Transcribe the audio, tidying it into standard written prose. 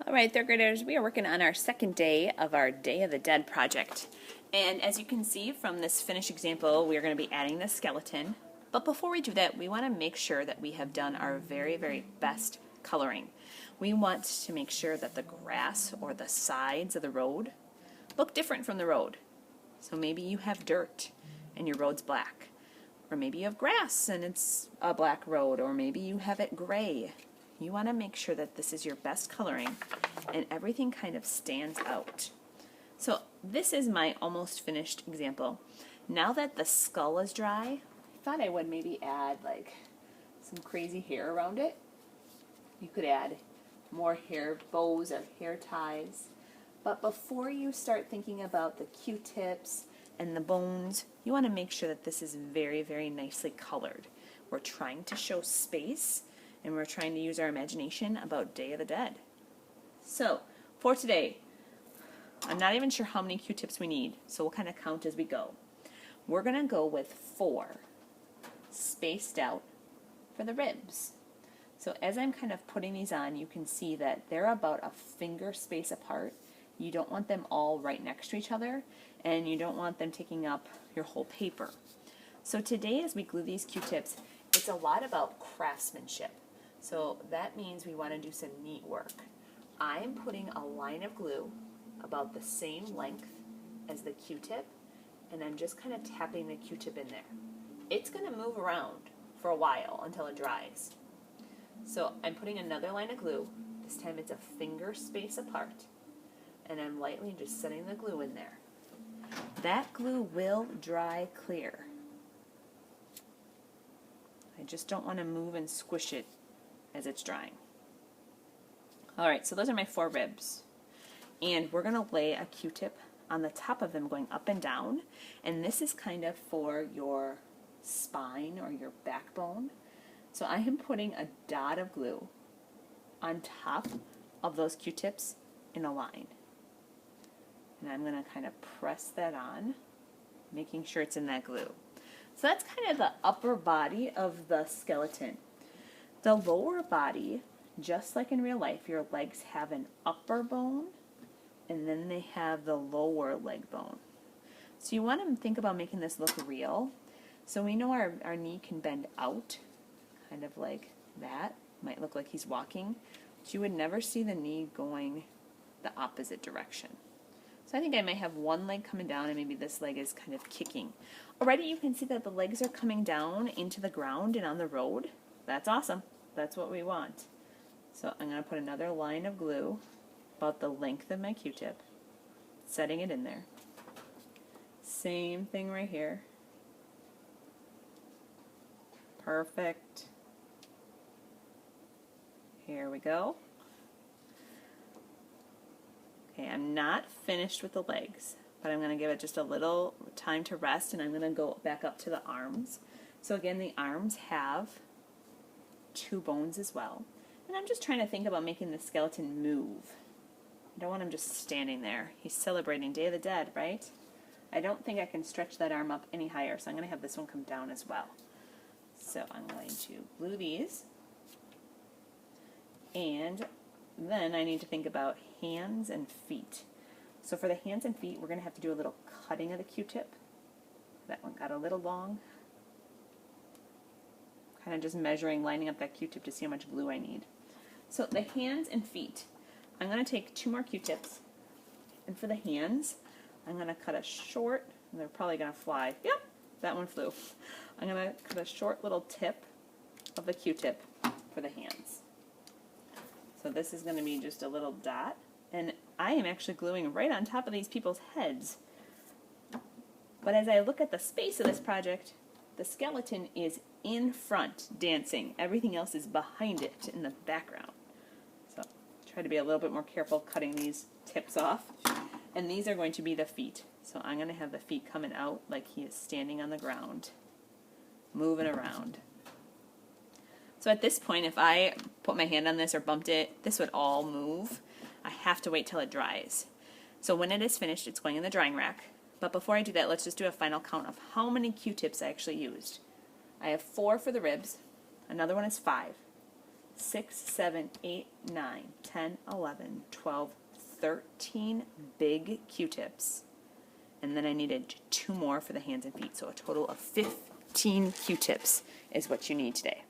All right, third graders, we are working on our second day of our Day of the Dead project. And as you can see from this finished example, we are going to be adding the skeleton. But before we do that, we want to make sure that we have done our very, very best coloring. We want to make sure that the grass or the sides of the road look different from the road. So maybe you have dirt and your road's black. Or maybe you have grass and it's a black road. Or maybe you have it gray. You want to make sure that this is your best coloring and everything kind of stands out. So this is my almost finished example. Now that the skull is dry, I thought I would maybe add like some crazy hair around it. You could add more hair bows or hair ties. But before you start thinking about the Q-tips and the bones, you want to make sure that this is very, very nicely colored. We're trying to show space and we're trying to use our imagination about Day of the Dead. So, for today, I'm not even sure how many Q-tips we need, so we'll kind of count as we go. We're going to go with 4 spaced out for the ribs. So as I'm kind of putting these on, you can see that they're about a finger space apart. You don't want them all right next to each other, and you don't want them taking up your whole paper. So today, as we glue these Q-tips, it's a lot about craftsmanship. So that means we want to do some neat work. I'm putting a line of glue about the same length as the Q-tip, and I'm just kind of tapping the Q-tip in there. It's going to move around for a while until it dries. So I'm putting another line of glue. This time it's a finger space apart, and I'm lightly just setting the glue in there. That glue will dry clear. I just don't want to move and squish it as it's drying. Alright, so those are my 4 ribs. And we're going to lay a Q-tip on the top of them going up and down. And this is kind of for your spine or your backbone. So I am putting a dot of glue on top of those Q-tips in a line. And I'm going to kind of press that on, making sure it's in that glue. So that's kind of the upper body of the skeleton. The lower body, just like in real life, your legs have an upper bone, and then they have the lower leg bone. So you want to think about making this look real. So we know our knee can bend out, kind of like that. Might look like he's walking, but you would never see the knee going the opposite direction. So I think I might have one leg coming down and maybe this leg is kind of kicking. Already you can see that the legs are coming down into the ground and on the road. That's awesome. That's what we want. So I'm going to put another line of glue about the length of my Q-tip, setting it in there. Same thing right here. Perfect. Here we go. Okay, I'm not finished with the legs, but I'm going to give it just a little time to rest, and I'm going to go back up to the arms. So again, the arms have 2 bones as well. And I'm just trying to think about making the skeleton move. I don't want him just standing there. He's celebrating Day of the Dead, right? I don't think I can stretch that arm up any higher, so I'm going to have this one come down as well. So I'm going to glue these. And then I need to think about hands and feet. So for the hands and feet, we're going to have to do a little cutting of the Q-tip. That one got a little long. Kind of just measuring, lining up that Q-tip to see how much glue I need. So the hands and feet, I'm going to take 2 more Q-tips. And for the hands, I'm going to cut a short, and they're probably going to fly. Yep, that one flew. I'm going to cut a short little tip of the Q-tip for the hands. So this is going to be just a little dot. And I am actually gluing right on top of these people's heads. But as I look at the space of this project, the skeleton is in front dancing. Everything else is behind it in the background. So try to be a little bit more careful cutting these tips off. And these are going to be the feet. So I'm going to have the feet coming out like he is standing on the ground, moving around. So at this point, if I put my hand on this or bumped it, this would all move. I have to wait till it dries. So when it is finished, it's going in the drying rack. But before I do that, let's just do a final count of how many Q-tips I actually used. I have 4 for the ribs. Another one is 5. 6, 7, 8, 9, 10, 11, 12, 13 big Q-tips. And then I needed 2 more for the hands and feet, so a total of 15 Q-tips is what you need today.